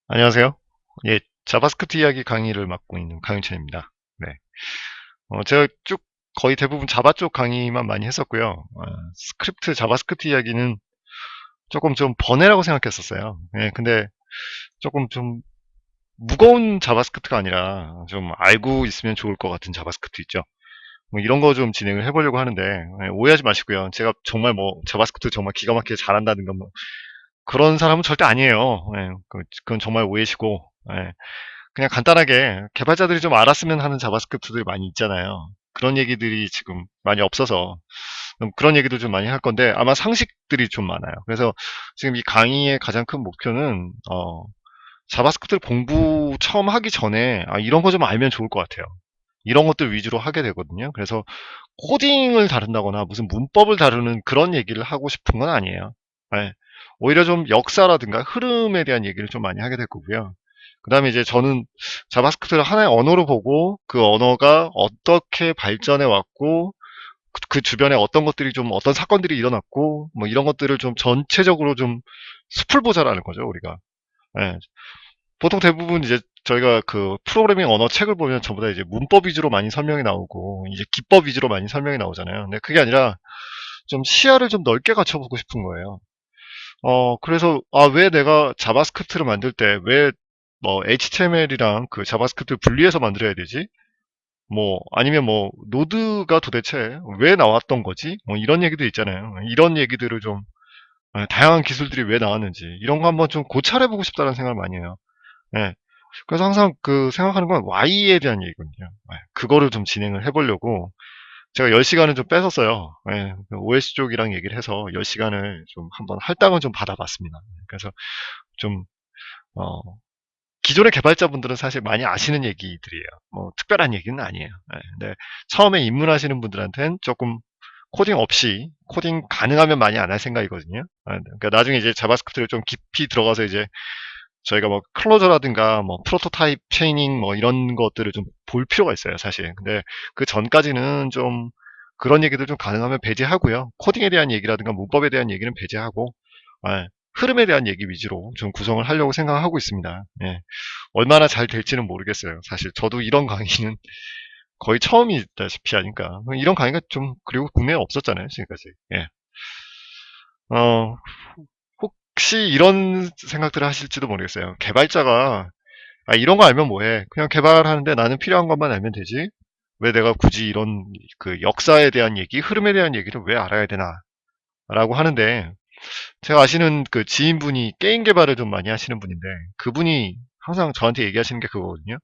안녕하세요. 예, 자바스크립트 이야기 강의를 맡고 있는 강윤찬입니다. 네. 제가 쭉 거의 대부분 자바 쪽 강의만 많이 했었고요. 자바스크립트 이야기는 조금 좀 번외라고 생각했었어요. 예, 근데 조금 좀 무거운 자바스크립트가 아니라 좀 알고 있으면 좋을 것 같은 자바스크립트 있죠. 뭐 이런 거 좀 진행을 해보려고 하는데, 오해하지 마시고요. 제가 정말 뭐 자바스크립트 정말 기가 막히게 잘한다는 건 뭐 그런 사람은 절대 아니에요. 예, 그건 정말 오해시고, 예. 그냥 간단하게 개발자들이 좀 알았으면 하는 자바스크립트들이 많이 있잖아요. 그런 얘기들이 지금 많이 없어서 그런 얘기도 좀 많이 할 건데 아마 상식들이 좀 많아요. 그래서 지금 이 강의의 가장 큰 목표는 자바스크립트 공부 처음 하기 전에 이런 거 좀 알면 좋을 것 같아요. 이런 것들 위주로 하게 되거든요. 그래서 코딩을 다룬다거나 무슨 문법을 다루는 그런 얘기를 하고 싶은 건 아니에요. 네. 오히려 좀 역사라든가 흐름에 대한 얘기를 좀 많이 하게 될 거고요. 그 다음에 이제 저는 자바스크립트를 하나의 언어로 보고 그 언어가 어떻게 발전해 왔고 그 주변에 어떤 것들이 좀 어떤 사건들이 일어났고 뭐 이런 것들을 좀 전체적으로 좀 숲을 보자라는 거죠, 우리가. 예. 보통 대부분 이제 저희가 그 프로그래밍 언어 책을 보면 전부 다 이제 문법 위주로 많이 설명이 나오고 이제 기법 위주로 많이 설명이 나오잖아요. 근데 그게 아니라 좀 시야를 좀 넓게 갖춰보고 싶은 거예요. 그래서 왜 내가 자바스크립트를 만들 때 왜 뭐 HTML이랑 그 자바스크립트를 분리해서 만들어야 되지? 뭐 아니면 뭐 노드가 도대체 왜 나왔던 거지? 뭐 이런 얘기도 있잖아요. 이런 얘기들을 좀 다양한 기술들이 왜 나왔는지 이런 거 한번 좀 고찰해보고 싶다는 생각을 많이 해요. 예. 그래서 항상 그 생각하는 건 Y에 대한 얘기거든요. 그거를 좀 진행을 해보려고 제가 10시간을 좀 뺏었어요. 예. OS 쪽이랑 얘기를 해서 10시간을 좀 한번 할당을 좀 받아봤습니다. 그래서 좀 어, 기존의 개발자분들은 사실 많이 아시는 얘기들이에요. 뭐 특별한 얘기는 아니에요. 근데 처음에 입문하시는 분들한테는 조금 코딩 없이 코딩 가능하면 많이 안 할 생각이거든요. 그러니까 나중에 이제 자바스크립트를 좀 깊이 들어가서 이제 저희가 뭐 클로저라든가 뭐 프로토타입 체이닝 뭐 이런 것들을 좀 볼 필요가 있어요, 사실. 근데 그 전까지는 좀 그런 얘기들 좀 가능하면 배제하고요. 코딩에 대한 얘기라든가 문법에 대한 얘기는 배제하고 아, 흐름에 대한 얘기 위주로 좀 구성을 하려고 생각하고 있습니다. 예. 얼마나 잘 될지는 모르겠어요. 사실 저도 이런 강의는 거의 처음이다시피 하니까 이런 강의가 좀 그리고 국내에 없었잖아요, 지금까지. 예. 어, 혹시 이런 생각들을 하실지도 모르겠어요. 개발자가 이런 거 알면 뭐해? 그냥 개발하는데 나는 필요한 것만 알면 되지. 왜 내가 굳이 이런 그 역사에 대한 얘기, 흐름에 대한 얘기를 왜 알아야 되나? 라고 하는데 제가 아시는 그 지인분이 게임 개발을 좀 많이 하시는 분인데 그분이 항상 저한테 얘기하시는 게 그거거든요.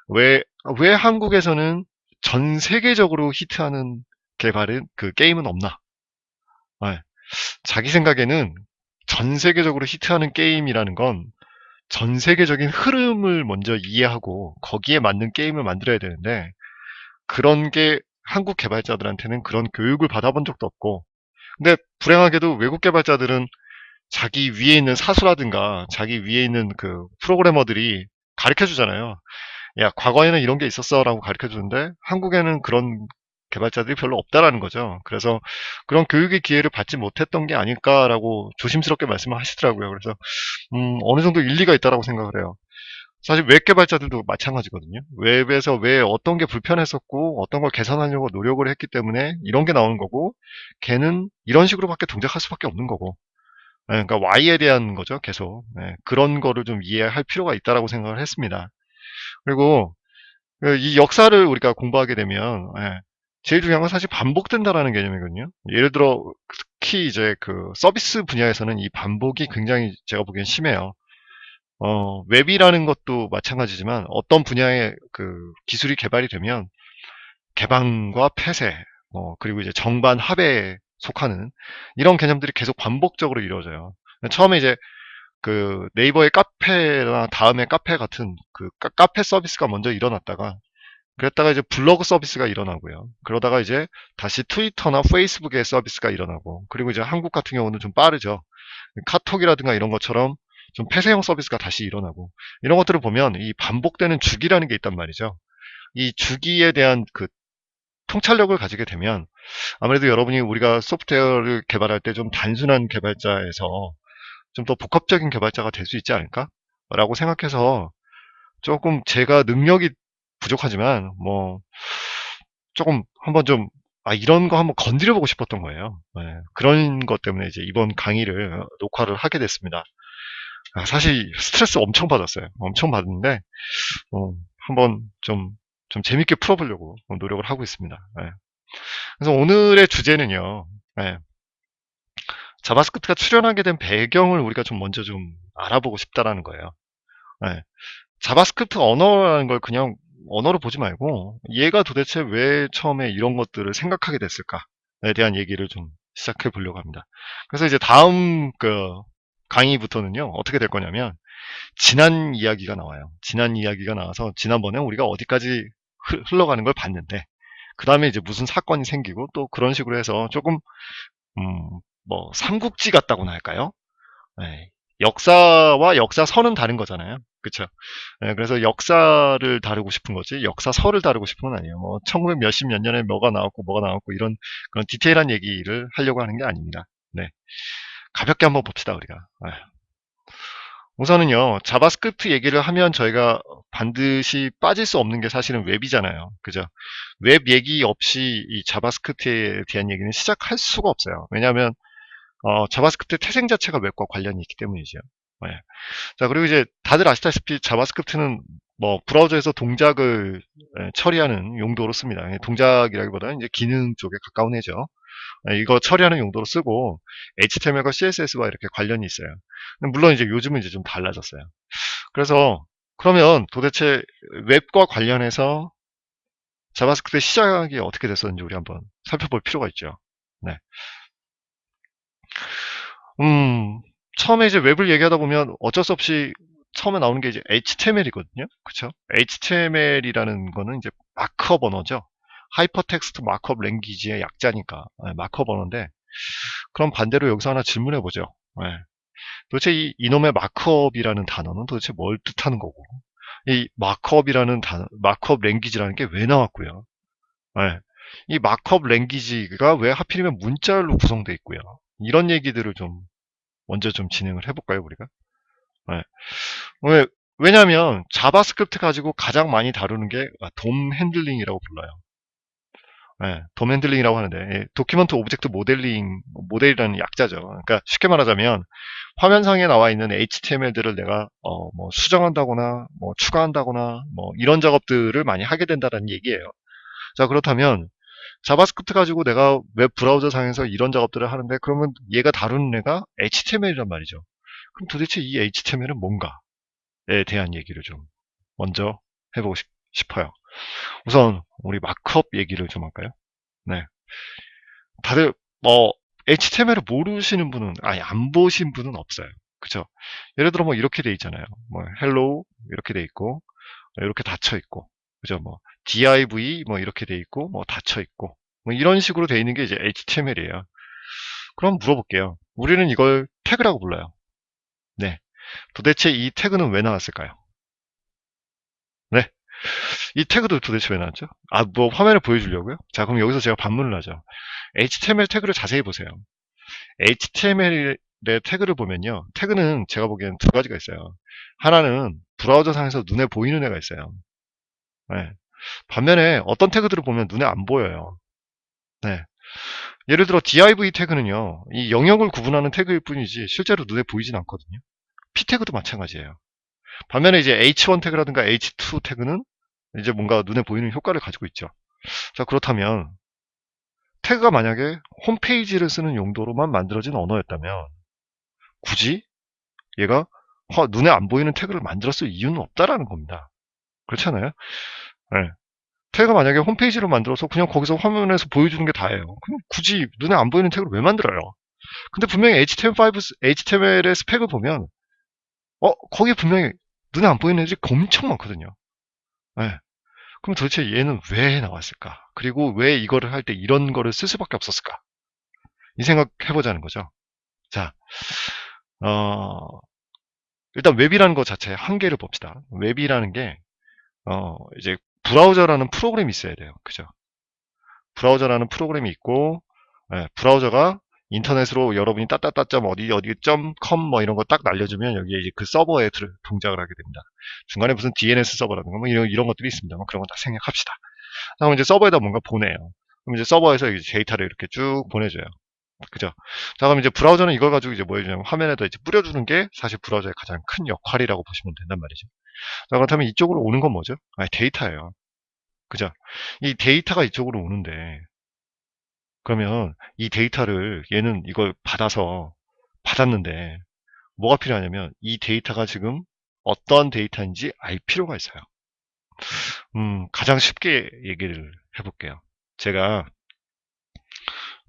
왜, 왜 한국에서는 전 세계적으로 히트하는 개발은 그 게임은 없나? 네. 자기 생각에는 전 세계적으로 히트하는 게임이라는 건 전 세계적인 흐름을 먼저 이해하고 거기에 맞는 게임을 만들어야 되는데 그런 게 한국 개발자들한테는 그런 교육을 받아본 적도 없고 근데 불행하게도 외국 개발자들은 자기 위에 있는 사수라든가 자기 위에 있는 그 프로그래머들이 가르쳐 주잖아요. 야, 과거에는 이런 게 있었어 라고 가르쳐 주는데 한국에는 그런 개발자들이 별로 없다라는 거죠. 그래서 그런 교육의 기회를 받지 못했던 게 아닐까라고 조심스럽게 말씀을 하시더라고요. 그래서 어느 정도 일리가 있다라고 생각을 해요. 사실 웹 개발자들도 마찬가지거든요. 웹에서 왜 어떤 게 불편했었고 어떤 걸 개선하려고 노력을 했기 때문에 이런 게 나오는 거고 걔는 이런 식으로밖에 동작할 수밖에 없는 거고 그러니까 Y에 대한 거죠 계속 그런 거를 좀 이해할 필요가 있다라고 생각을 했습니다. 그리고 이 역사를 우리가 공부하게 되면 제일 중요한 건 사실 반복된다라는 개념이거든요. 예를 들어 특히 이제 그 서비스 분야에서는 이 반복이 굉장히 제가 보기엔 심해요. 웹이라는 것도 마찬가지지만 어떤 분야의 그 기술이 개발이 되면 개방과 폐쇄, 그리고 이제 정반 합에 속하는 이런 개념들이 계속 반복적으로 이루어져요. 처음에 이제 그 네이버의 카페나 다음에 카페 같은 그 카페 서비스가 먼저 일어났다가 그랬다가 이제 블로그 서비스가 일어나고요. 그러다가 이제 다시 트위터나 페이스북의 서비스가 일어나고 그리고 이제 한국 같은 경우는 좀 빠르죠. 카톡이라든가 이런 것처럼 좀 폐쇄형 서비스가 다시 일어나고 이런 것들을 보면 이 반복되는 주기라는 게 있단 말이죠. 이 주기에 대한 그 통찰력을 가지게 되면 아무래도 여러분이 우리가 소프트웨어를 개발할 때 좀 단순한 개발자에서 좀 더 복합적인 개발자가 될 수 있지 않을까? 라고 생각해서 조금 제가 능력이 부족하지만 조금 한번 좀 이런 거 한번 건드려 보고 싶었던 거예요. 그런 것 때문에 이제 이번 강의를 녹화를 하게 됐습니다. 사실 스트레스 엄청 받았어요. 엄청 받았는데 한번 좀 재밌게 풀어보려고 노력을 하고 있습니다. 그래서 오늘의 주제는요. 자바스크립트가 출현하게 된 배경을 우리가 좀 먼저 좀 알아보고 싶다라는 거예요. 자바스크립트 언어라는 걸 그냥 언어로 보지 말고 얘가 도대체 왜 처음에 이런 것들을 생각하게 됐을까에 대한 얘기를 좀 시작해 보려고 합니다. 그래서 이제 다음 강의부터는요, 어떻게 될 거냐면 지난 이야기가 나와요. 지난 이야기가 나와서 지난번에 우리가 어디까지 흘러가는 걸 봤는데 그 다음에 이제 무슨 사건이 생기고 또 그런 식으로 해서 조금 삼국지 같다고나 할까요? 역사와 역사서는 다른 거잖아요. 그쵸? 그래서 역사를 다루고 싶은 거지 역사서를 다루고 싶은 건 아니에요. 1900 몇십 몇 년에 뭐가 나왔고 이런 그런 디테일한 얘기를 하려고 하는 게 아닙니다. 네. 가볍게 한번 봅시다, 우리가. 우선은요, 자바스크립트 얘기를 하면 저희가 반드시 빠질 수 없는 게 사실은 웹이잖아요. 그죠? 웹 얘기 없이 이 자바스크립트에 대한 얘기는 시작할 수가 없어요. 왜냐하면 자바스크립트 태생 자체가 웹과 관련이 있기 때문이죠. 자, 그리고 이제 다들 아시다시피 자바스크립트는 브라우저에서 동작을 처리하는 용도로 씁니다. 동작이라기보다는 이제 기능 쪽에 가까운 애죠. 이거 처리하는 용도로 쓰고 HTML과 CSS와 이렇게 관련이 있어요. 물론 이제 요즘은 이제 좀 달라졌어요. 그래서 그러면 도대체 웹과 관련해서 자바스크립트 시작이 어떻게 됐었는지 우리 한번 살펴볼 필요가 있죠. 네. 처음에 이제 웹을 얘기하다 보면 어쩔 수 없이 처음에 나오는 게 이제 HTML이거든요. 그쵸? HTML이라는 거는 이제 마크업 언어죠. 하이퍼텍스트 마크업 랭귀지의 약자니까 마크업 언어인데, 그럼 반대로 여기서 하나 질문해 보죠. 도대체 이놈의 마크업이라는 단어는 도대체 뭘 뜻하는 거고, 이 마크업이라는 단어, 마크업 랭귀지라는 게 왜 나왔고요. 이 마크업 랭귀지가 왜 하필이면 문자열로 구성되어 있고요. 이런 얘기들을 좀 먼저 좀 진행을 해볼까요, 우리가? 왜냐하면 자바스크립트 가지고 가장 많이 다루는 게 돔 핸들링이라고 불러요. 돔 핸들링이라고 하는데 도큐먼트 오브젝트 모델이라는 약자죠. 그러니까 쉽게 말하자면 화면상에 나와 있는 HTML들을 내가 수정한다거나 추가한다거나 이런 작업들을 많이 하게 된다는 얘기예요. 자, 그렇다면 자바스크립트 가지고 내가 웹 브라우저 상에서 이런 작업들을 하는데, 그러면 얘가 다루는 애가 HTML이란 말이죠. 그럼 도대체 이 HTML은 뭔가에 대한 얘기를 좀 먼저 해보고 싶어요. 우선 우리 마크업 얘기를 좀 할까요? 네. 다들 HTML을 모르시는 분은, 아니 안 보신 분은 없어요. 그죠? 예를 들어 이렇게 돼 있잖아요. hello 이렇게 돼 있고, 이렇게 닫혀 있고, 그죠? div 이렇게 돼 있고, 닫혀 있고, 이런 식으로 돼 있는 게 이제 HTML이에요. 그럼 물어볼게요. 우리는 이걸 태그라고 불러요. 네. 도대체 이 태그는 왜 나왔을까요? 네. 이 태그도 도대체 왜 나왔죠? 화면을 보여주려고요? 자, 그럼 여기서 제가 반문을 하죠. HTML 태그를 자세히 보세요. HTML의 태그를 보면요. 태그는 제가 보기엔 두 가지가 있어요. 하나는 브라우저 상에서 눈에 보이는 애가 있어요. 네. 반면에 어떤 태그들을 보면 눈에 안 보여요. 네. 예를 들어 div 태그는요. 이 영역을 구분하는 태그일 뿐이지 실제로 눈에 보이진 않거든요. p 태그도 마찬가지예요. 반면에 이제 h1 태그라든가 h2 태그는 이제 뭔가 눈에 보이는 효과를 가지고 있죠. 자, 그렇다면 태그가 만약에 홈페이지를 쓰는 용도로만 만들어진 언어였다면 굳이 얘가 눈에 안 보이는 태그를 만들었을 이유는 없다라는 겁니다. 그렇잖아요? 네. 태그가 만약에 홈페이지로 만들어서 그냥 거기서 화면에서 보여주는 게 다예요. 그럼 굳이 눈에 안 보이는 태그를 왜 만들어요? 근데 분명히 HTML의 스펙을 보면 거기에 분명히 눈에 안 보이는 애들이 엄청 많거든요. 네. 그럼 도대체 얘는 왜 나왔을까? 그리고 왜 이거를 할 때 이런 거를 쓸 수밖에 없었을까? 이 생각 해보자는 거죠. 자, 일단 웹이라는 것 자체의 한계를 봅시다. 웹이라는 게 이제 브라우저라는 프로그램이 있어야 돼요. 그죠? 브라우저라는 프로그램이 있고, 브라우저가 인터넷으로 여러분이 따따따 어디 .com 뭐 이런 거 딱 날려주면 여기에 이제 그 서버에 동작을 하게 됩니다. 중간에 무슨 DNS 서버라든가 뭐 이런 것들이 있습니다. 뭐 그런 거 다 생략합시다. 그럼 이제 서버에다 뭔가 보내요. 그럼 이제 서버에서 이제 데이터를 이렇게 쭉 보내줘요. 그죠? 자, 그럼 이제 브라우저는 이걸 가지고 이제 뭐 해주냐면 화면에다 이제 뿌려주는 게 사실 브라우저의 가장 큰 역할이라고 보시면 된단 말이죠. 자, 그렇다면 이쪽으로 오는 건 뭐죠? 데이터예요. 그죠? 이 데이터가 이쪽으로 오는데, 그러면 이 데이터를 얘는 이걸 받았는데, 뭐가 필요하냐면 이 데이터가 지금 어떤 데이터인지 알 필요가 있어요. 가장 쉽게 얘기를 해볼게요.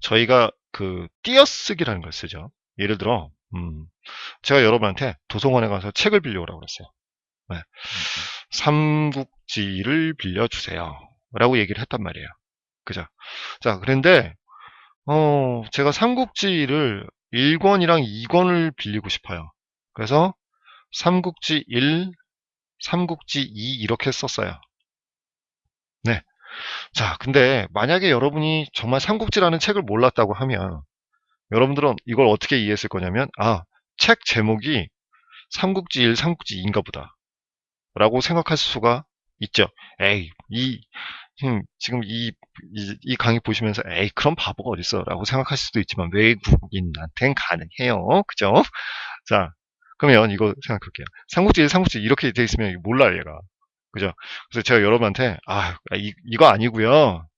저희가 그 띄어쓰기라는 걸 쓰죠. 예를 들어, 제가 여러분한테 도서관에 가서 책을 빌려오라고 그랬어요. 네. 삼국지를 빌려주세요. 라고 얘기를 했단 말이에요. 그죠? 자, 그런데, 제가 삼국지를 1권이랑 2권을 빌리고 싶어요. 그래서 삼국지 1, 삼국지 2 이렇게 썼어요. 네. 자, 근데 만약에 여러분이 정말 삼국지라는 책을 몰랐다고 하면 여러분들은 이걸 어떻게 이해했을 거냐면 책 제목이 삼국지 1, 삼국지 2인가 보다 라고 생각할 수가 있죠. 에이, 지금 이 강의 보시면서 에이, 그런 바보가 어딨어 라고 생각하실 수도 있지만 외국인한테는 가능해요. 그죠? 자, 그러면 이거 생각할게요. 삼국지 1, 삼국지 2 이렇게 돼 있으면 몰라요, 얘가. 그죠? 그래서 제가 여러분한테 이거 아니고요.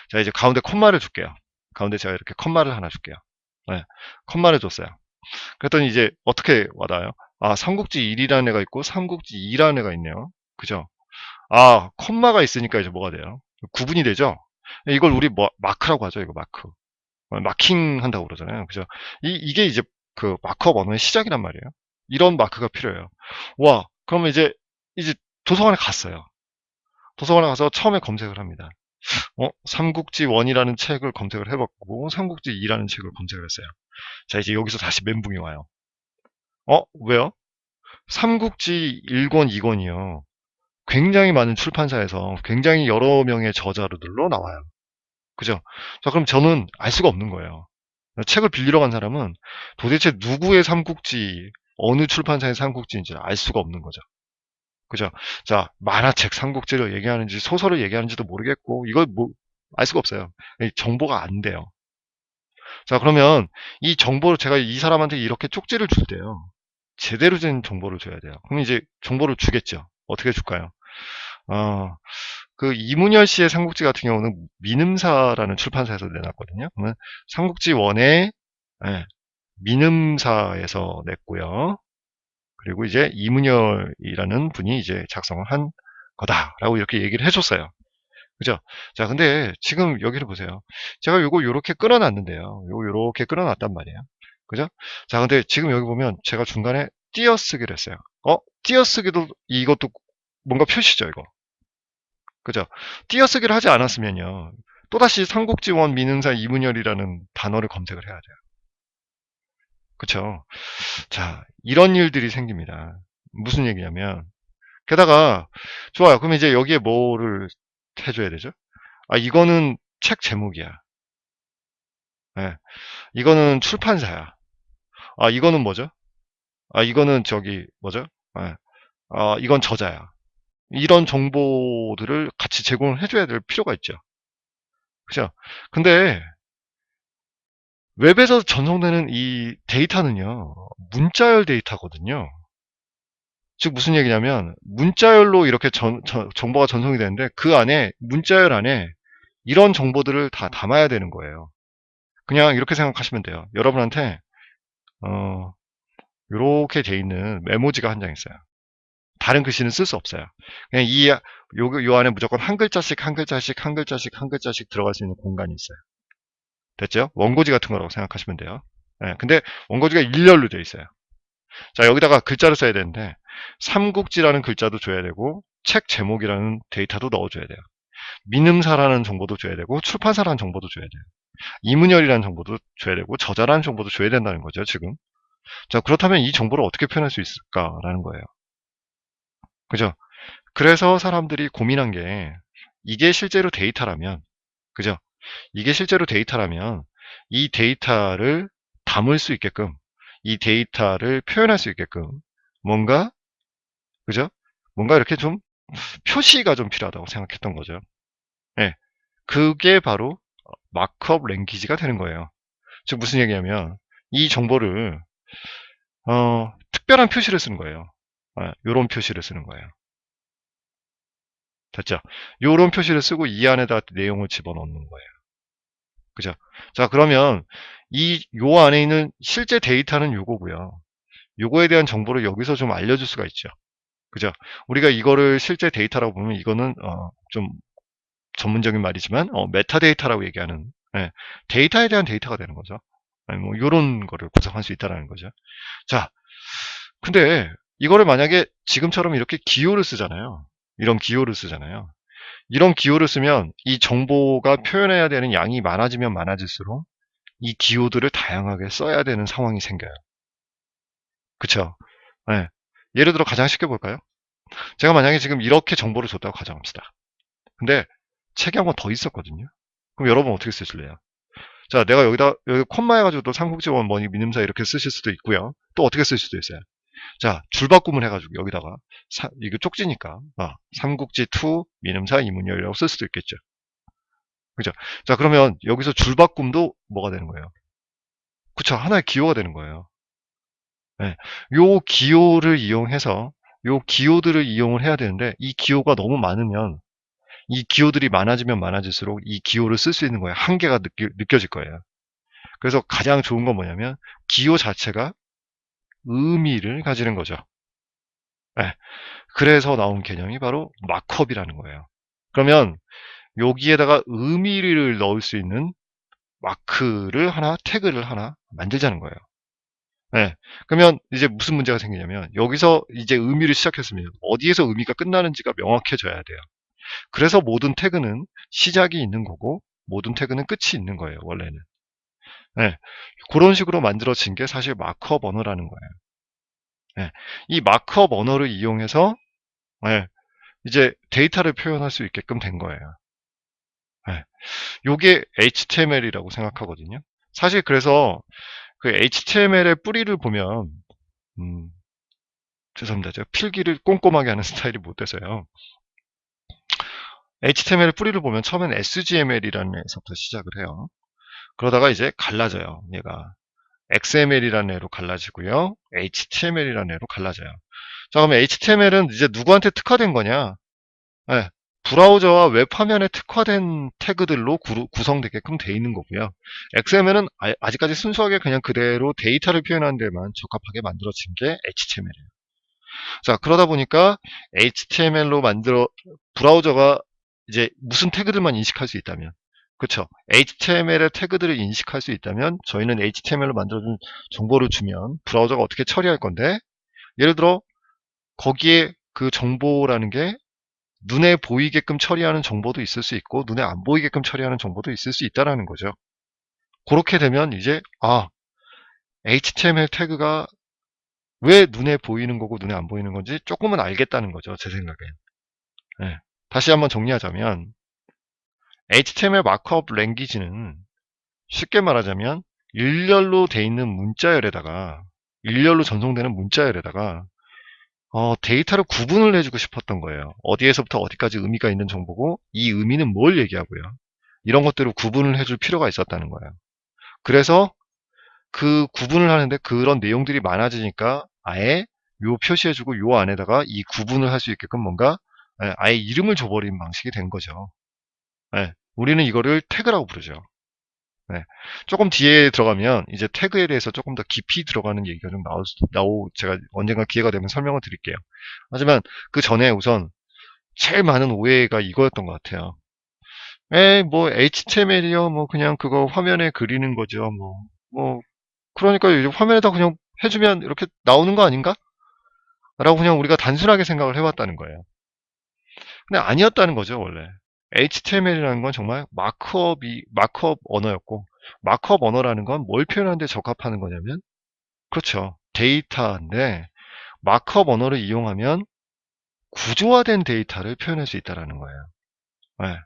자, 이제 가운데 콤마를 줄게요. 가운데 제가 이렇게 콤마를 하나 줄게요. 네, 콤마를 줬어요. 그랬더니 이제 어떻게 와닿아요? 삼국지 1이라는 애가 있고 삼국지 2라는 애가 있네요. 그죠? 콤마가 있으니까 이제 뭐가 돼요? 구분이 되죠? 이걸 우리 마크라고 하죠. 이거 마크. 마킹 한다고 그러잖아요. 그죠? 이게 이제 그 마크업 언어의 시작이란 말이에요. 이런 마크가 필요해요. 와, 그러면 이제 도서관에 갔어요. 도서관에 가서 처음에 검색을 합니다. 삼국지 1이라는 책을 검색을 해봤고, 삼국지 2라는 책을 검색을 했어요. 자, 이제 여기서 다시 멘붕이 와요. 왜요? 삼국지 1권, 2권이요. 굉장히 많은 출판사에서 굉장히 여러 명의 저자들로 나와요. 그죠? 자, 그럼 저는 알 수가 없는 거예요. 책을 빌리러 간 사람은 도대체 누구의 삼국지, 어느 출판사의 삼국지인지 알 수가 없는 거죠. 그죠? 자, 만화책 삼국지를 얘기하는지 소설을 얘기하는지도 모르겠고, 이걸 알 수가 없어요. 정보가 안 돼요. 자, 그러면 이 정보를 제가 이 사람한테 이렇게 쪽지를 줄 때요. 제대로 된 정보를 줘야 돼요. 그럼 이제 정보를 주겠죠. 어떻게 줄까요? 그 이문열 씨의 삼국지 같은 경우는 민음사라는 출판사에서 내놨거든요. 그러면 삼국지 1에 민음사에서 냈고요. 그리고 이제 이문열이라는 분이 이제 작성을 한 거다라고 이렇게 얘기를 해줬어요. 그죠? 자, 근데 지금 여기를 보세요. 제가 요거 요렇게 끊어놨는데요. 요렇게 끊어놨단 말이에요. 그죠? 자, 근데 지금 여기 보면 제가 중간에 띄어쓰기를 했어요. 띄어쓰기도 이것도 뭔가 표시죠, 이거. 그죠? 띄어쓰기를 하지 않았으면요. 또다시 삼국지원 민음사 이문열이라는 단어를 검색을 해야 돼요. 그쵸? 자, 이런 일들이 생깁니다. 무슨 얘기냐면, 게다가, 좋아요. 그럼 이제 여기에 뭐를 해줘야 되죠? 이거는 책 제목이야. 네. 이거는 출판사야. 이거는 뭐죠? 이거는 뭐죠? 네. 이건 저자야. 이런 정보들을 같이 제공을 해줘야 될 필요가 있죠. 그죠? 근데 웹에서 전송되는 이 데이터는요, 문자열 데이터거든요. 즉 무슨 얘기냐면 문자열로 이렇게 정보가 전송이 되는데 그 안에 문자열 안에 이런 정보들을 다 담아야 되는 거예요. 그냥 이렇게 생각하시면 돼요. 여러분한테 이렇게 돼 있는 메모지가 한 장 있어요. 다른 글씨는 쓸 수 없어요. 그냥 요 안에 무조건 한 글자씩 한 글자씩 한 글자씩 한 글자씩 들어갈 수 있는 공간이 있어요. 됐죠? 원고지 같은 거라고 생각하시면 돼요. 근데 원고지가 일렬로 되어 있어요. 자, 여기다가 글자를 써야 되는데 삼국지라는 글자도 줘야 되고 책 제목이라는 데이터도 넣어줘야 돼요. 민음사라는 정보도 줘야 되고 출판사라는 정보도 줘야 돼요. 이문열이라는 정보도 줘야 되고 저자라는 정보도 줘야 된다는 거죠, 지금. 자, 그렇다면 이 정보를 어떻게 표현할 수 있을까라는 거예요. 그죠? 그래서 사람들이 고민한 게 이게 실제로 데이터라면, 그죠? 이게 실제로 데이터라면 이 데이터를 담을 수 있게끔, 이 데이터를 표현할 수 있게끔 뭔가, 그죠? 뭔가 이렇게 좀 표시가 좀 필요하다고 생각했던 거죠. 예, 그게 바로 마크업 랭귀지가 되는 거예요. 즉 무슨 얘기냐면 이 정보를 특별한 표시를 쓰는 거예요. 요런 표시를 쓰는 거예요. 됐죠? 요런 표시를 쓰고 이 안에다 내용을 집어넣는 거예요. 그죠? 자, 그러면 요 안에 있는 실제 데이터는 요거고요. 요거에 대한 정보를 여기서 좀 알려줄 수가 있죠. 그죠? 우리가 이거를 실제 데이터라고 보면 이거는 좀 전문적인 말이지만 메타데이터라고 얘기하는, 예, 데이터에 대한 데이터가 되는 거죠. 아니, 뭐 요런 거를 구성할 수 있다라는 거죠. 자, 근데 이거를 만약에 지금처럼 이렇게 기호를 쓰잖아요. 이런 기호를 쓰잖아요. 이런 기호를 쓰면 이 정보가 표현해야 되는 양이 많아지면 많아질수록 이 기호들을 다양하게 써야 되는 상황이 생겨요. 그쵸? 네. 예를 들어 가장 쉽게 볼까요? 제가 만약에 지금 이렇게 정보를 줬다고 가정합시다. 근데 책이 한 권 더 있었거든요. 그럼 여러분 어떻게 쓰실래요? 자, 내가 여기 콤마 해가지고 또 삼국지원 뭐니 민음사 이렇게 쓰실 수도 있고요. 또 어떻게 쓸 수도 있어요. 자, 줄바꿈을 해가지고 여기다가 이거 쪽지니까 삼국지2 민음사 이문열이라고 쓸 수도 있겠죠. 그죠? 자, 그러면 여기서 줄바꿈도 뭐가 되는 거예요? 그쵸? 하나의 기호가 되는 거예요. 네. 요 기호를 이용해서 요 기호들을 이용을 해야 되는데 이 기호가 너무 많으면 이 기호들이 많아지면 많아질수록 이 기호를 쓸 수 있는 거예요. 한계가 느껴질 거예요. 그래서 가장 좋은 건 뭐냐면 기호 자체가 의미를 가지는 거죠. 네. 그래서 나온 개념이 바로 마크업이라는 거예요. 그러면 여기에다가 의미를 넣을 수 있는 마크를 하나, 태그를 하나 만들자는 거예요. 네. 그러면 이제 무슨 문제가 생기냐면 여기서 이제 의미를 시작했으면 어디에서 의미가 끝나는지가 명확해져야 돼요. 그래서 모든 태그는 시작이 있는 거고 모든 태그는 끝이 있는 거예요, 원래는. 네. 그런 식으로 만들어진 게 사실 마크업 언어라는 거예요. 네. 이 마크업 언어를 이용해서 네. 이제 데이터를 표현할 수 있게끔 된 거예요. 네. 요게 HTML이라고 생각하거든요. 사실 그래서 그 HTML의 뿌리를 보면 죄송합니다. 제가 필기를 꼼꼼하게 하는 스타일이 못 돼서요. HTML의 뿌리를 보면 처음엔 SGML이라는 애서부터 시작을 해요. 그러다가 이제 갈라져요. 얘가 XML이라는 애로 갈라지고요. HTML이라는 애로 갈라져요. 자, 그러면 HTML은 이제 누구한테 특화된 거냐? 네, 브라우저와 웹 화면에 특화된 태그들로 구성되게끔 돼 있는 거고요. XML은 아직까지 순수하게 그냥 그대로 데이터를 표현하는 데만 적합하게 만들어진 게 HTML이에요. 자, 그러다 보니까 HTML로 브라우저가 이제 무슨 태그들만 인식할 수 있다면, 그쵸? HTML의 태그들을 인식할 수 있다면, 저희는 HTML로 만들어준 정보를 주면 브라우저가 어떻게 처리할 건데, 예를 들어, 거기에 그 정보라는 게 눈에 보이게끔 처리하는 정보도 있을 수 있고, 눈에 안 보이게끔 처리하는 정보도 있을 수 있다는 거죠. 그렇게 되면 이제, HTML 태그가 왜 눈에 보이는 거고 눈에 안 보이는 건지 조금은 알겠다는 거죠. 제 생각엔. 네. 다시 한번 정리하자면 HTML 마크업 랭귀지는 쉽게 말하자면 일렬로 돼 있는 문자열에다가 일렬로 전송되는 문자열에다가 데이터를 구분을 해주고 싶었던 거예요. 어디에서부터 어디까지 의미가 있는 정보고 이 의미는 뭘 얘기하고요. 이런 것들을 구분을 해줄 필요가 있었다는 거예요. 그래서 그 구분을 하는데 그런 내용들이 많아지니까 아예 요 표시해주고 요 안에다가 이 구분을 할 수 있게끔 뭔가 아예 이름을 줘버린 방식이 된 거죠. 우리는 이거를 태그라고 부르죠. 조금 뒤에 들어가면 이제 태그에 대해서 조금 더 깊이 들어가는 얘기가 좀 제가 언젠가 기회가 되면 설명을 드릴게요. 하지만 그 전에 우선 제일 많은 오해가 이거였던 것 같아요. 뭐 HTML이요, 뭐 그냥 그거 화면에 그리는 거죠. 뭐 그러니까 이제 화면에다 그냥 해주면 이렇게 나오는 거 아닌가? 라고 그냥 우리가 단순하게 생각을 해왔다는 거예요. 근데 아니었다는 거죠, 원래. HTML이라는 건 정말 마크업 언어였고, 마크업 언어라는 건 뭘 표현하는데 적합하는 거냐면, 그렇죠. 데이터인데, 마크업 언어를 이용하면 구조화된 데이터를 표현할 수 있다는 거예요. 네.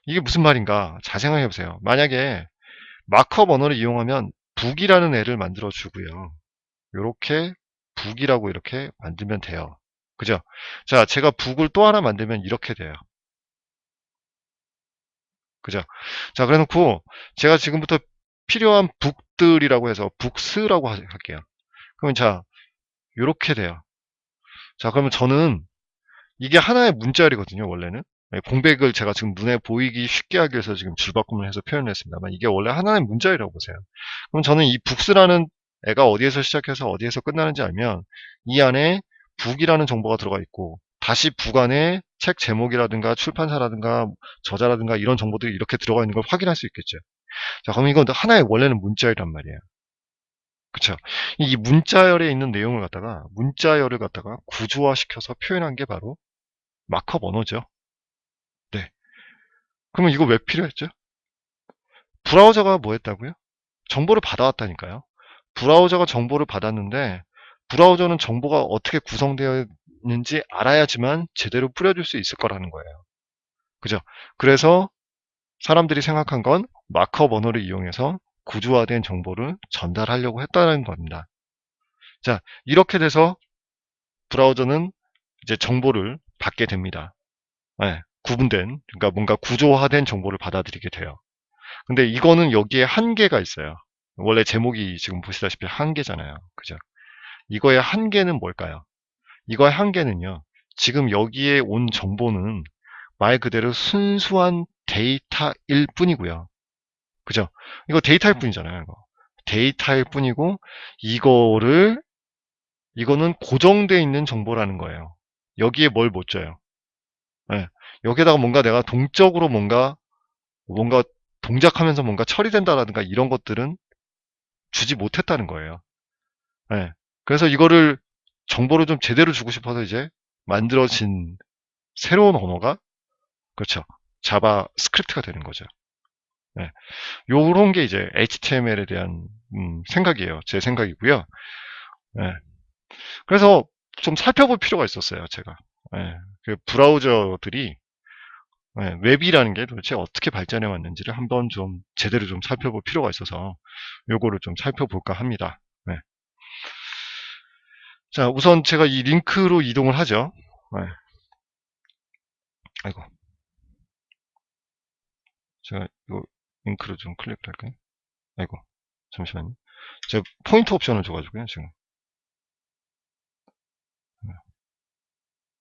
이게 무슨 말인가? 잘 생각해 보세요. 만약에 마크업 언어를 이용하면 북이라는 애를 만들어 주고요. 요렇게 북이라고 이렇게 만들면 돼요. 그죠? 자, 제가 북을 또 하나 만들면 이렇게 돼요. 그죠? 자, 그래 놓고 제가 지금부터 필요한 북들이라고 해서 북스라고 할게요. 그러면 자, 요렇게 돼요. 자, 그러면 저는 이게 하나의 문자열이거든요, 원래는. 네, 공백을 제가 지금 눈에 보이기 쉽게 하기 위해서 지금 줄바꿈을 해서 표현을 했습니다만 이게 원래 하나의 문자열이라고 보세요. 그럼 저는 이 북스라는 애가 어디에서 시작해서 어디에서 끝나는지 알면 이 안에 북이라는 정보가 들어가 있고 다시 북 안에 책 제목이라든가 출판사라든가 저자라든가 이런 정보들이 이렇게 들어가 있는 걸 확인할 수 있겠죠. 자, 그럼 이건 하나의 원래는 문자열이란 말이에요. 그쵸? 이 문자열에 있는 내용을 갖다가 문자열을 갖다가 구조화시켜서 표현한 게 바로 마크업 언어죠. 네. 그러면 이거 왜 필요했죠? 브라우저가 뭐 했다고요? 정보를 받아왔다니까요. 브라우저가 정보를 받았는데 브라우저는 정보가 어떻게 구성되어 있는지 알아야지만 제대로 뿌려줄 수 있을 거라는 거예요. 그죠? 그래서 사람들이 생각한 건 마크업 언어를 이용해서 구조화된 정보를 전달하려고 했다는 겁니다. 자, 이렇게 돼서 브라우저는 이제 정보를 받게 됩니다. 네, 구분된, 그러니까 뭔가 구조화된 정보를 받아들이게 돼요. 근데 이거는 여기에 한계가 있어요. 원래 제목이 지금 보시다시피 한계잖아요. 그죠? 이거의 한계는 뭘까요? 이거의 한계는요. 지금 여기에 온 정보는 말 그대로 순수한 데이터일 뿐이고요. 그죠? 이거 데이터일 뿐이잖아요. 이거. 데이터일 뿐이고 이거는 고정되어 있는 정보라는 거예요. 여기에 뭘 못 줘요. 네. 여기에다가 뭔가 내가 동적으로 뭔가 동작하면서 뭔가 처리된다라든가 이런 것들은 주지 못했다는 거예요. 네. 그래서 이거를 정보를 좀 제대로 주고 싶어서 이제 만들어진 새로운 언어가 그렇죠. 자바스크립트가 되는 거죠. 네. 요런 게 이제 HTML에 대한 생각이에요. 제 생각이고요. 네. 그래서 좀 살펴볼 필요가 있었어요. 제가. 네. 그 브라우저들이 웹이라는 게 도대체 어떻게 발전해 왔는지를 한번 좀 제대로 좀 살펴볼 필요가 있어서 요거를 좀 살펴볼까 합니다. 네. 자, 우선 제가 이 링크로 이동을 하죠. 네. 아이고, 제가 이거 링크로 좀 클릭할까요? 아이고, 잠시만요. 제가 포인트 옵션을 줘가지고요, 지금.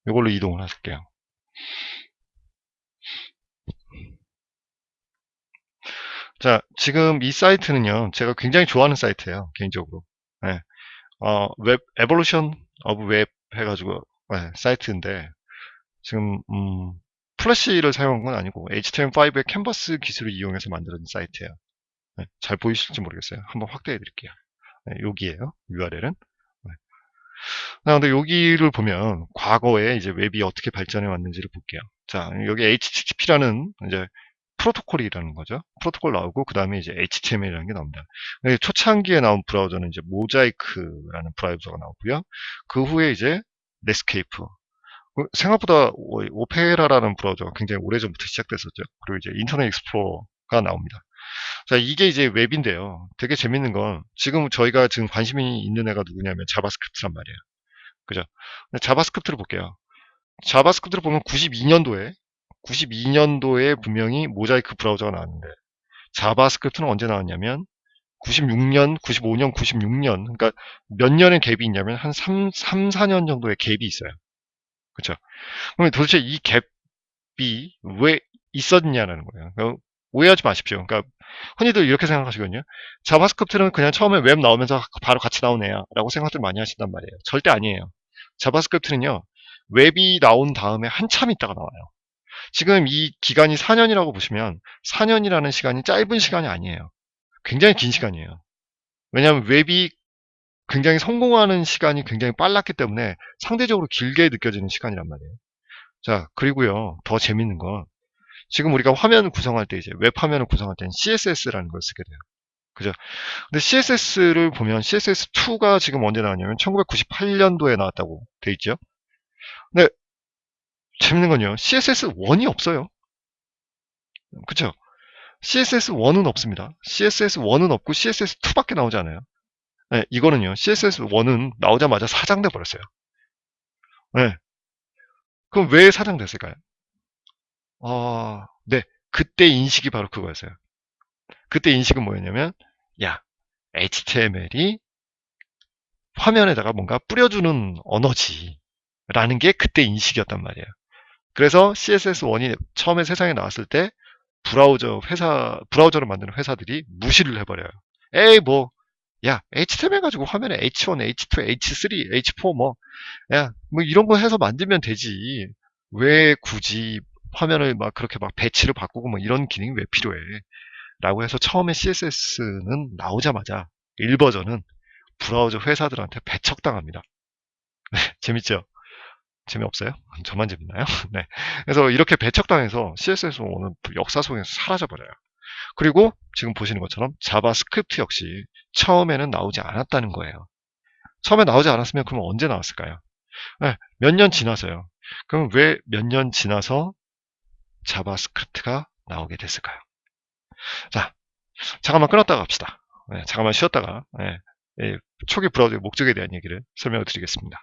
이걸로 이동을 할게요. 자, 지금 이 사이트는요, 제가 굉장히 좋아하는 사이트예요, 개인적으로. 네. 웹, 에볼루션 오브 웹 해가지고, 사이트인데, 지금, 플래시를 사용한 건 아니고, HTML5의 캔버스 기술을 이용해서 만든 사이트예요. 네, 잘 보이실지 모르겠어요. 한번 확대해 드릴게요. 네, 여기에요, URL은. 근데 여기를 보면 과거에 이제 웹이 어떻게 발전해 왔는지를 볼게요. 자, 여기 HTTP라는 이제 프로토콜이라는 거죠. 프로토콜 나오고 그 다음에 이제 HTML이라는 게 나옵니다. 초창기에 나온 브라우저는 이제 모자이크라는 브라우저가 나오고요. 그 후에 이제 넷스케이프. 생각보다 오페라라는 브라우저가 굉장히 오래전부터 시작됐었죠. 그리고 이제 인터넷 익스플로러가 나옵니다. 자, 이게 이제 웹인데요. 되게 재밌는 건 지금 저희가 지금 관심이 있는 애가 누구냐면 자바스크립트란 말이에요. 그죠? 자바스크립트를 볼게요. 자바스크립트를 보면 92년도에 분명히 모자이크 브라우저가 나왔는데 자바스크립트는 언제 나왔냐면 96년, 95년, 96년 그러니까 몇 년의 갭이 있냐면 한 4년 정도의 갭이 있어요. 그렇죠? 그러면 도대체 이 갭이 왜 있었냐라는 거예요. 그러니까 오해하지 마십시오. 그러니까 흔히들 이렇게 생각하시거든요. 자바스크립트는 그냥 처음에 웹 나오면서 바로 같이 나온 애야 라고 생각들 많이 하신단 말이에요. 절대 아니에요. 자바스크립트는요. 웹이 나온 다음에 한참 있다가 나와요. 지금 이 기간이 4년이라고 보시면 4년이라는 시간이 짧은 시간이 아니에요. 굉장히 긴 시간이에요. 왜냐하면 웹이 굉장히 성공하는 시간이 굉장히 빨랐기 때문에 상대적으로 길게 느껴지는 시간이란 말이에요. 자, 그리고요. 더 재밌는 건 지금 우리가 화면을 구성할 때 이제 웹 화면을 구성할 때는 CSS라는 걸 쓰게 돼요. 그죠? 근데 CSS를 보면 CSS2가 지금 언제 나왔냐면 1998년도에 나왔다고 돼 있죠. 근데 재밌는 건요. CSS1이 없어요. 그쵸? CSS1은 없습니다. CSS1은 없고 CSS2밖에 나오지 않아요. 네, 이거는요. CSS1은 나오자마자 사장돼 버렸어요. 네. 그럼 왜 사장됐을까요? 네. 그때 인식이 바로 그거였어요. 그때 인식은 뭐였냐면, 야, HTML이 화면에다가 뭔가 뿌려주는 언어지. 라는 게 그때 인식이었단 말이에요. 그래서 CSS1이 처음에 세상에 나왔을 때 브라우저를 만드는 회사들이 무시를 해버려요. 에이, 뭐, 야, HTML 가지고 화면에 H1, H2, H3, H4 뭐, 야, 뭐 이런 거 해서 만들면 되지. 왜 굳이 화면을 막 그렇게 막 배치를 바꾸고 뭐 이런 기능이 왜 필요해? 라고 해서 처음에 CSS는 나오자마자 1버전은 브라우저 회사들한테 배척당합니다. 재밌죠? 재미없어요? 저만 재밌나요? 네. 그래서 이렇게 배척당해서 CSS5는 역사 속에서 사라져버려요. 그리고 지금 보시는 것처럼 자바스크립트 역시 처음에는 나오지 않았다는 거예요. 처음에 나오지 않았으면 그럼 언제 나왔을까요? 네, 몇 년 지나서요. 그럼 왜 몇 년 지나서 자바스크립트가 나오게 됐을까요? 자, 잠깐만 끊었다가 갑시다. 네, 잠깐만 쉬었다가 초기 브라우저의 목적에 대한 얘기를 설명을 드리겠습니다.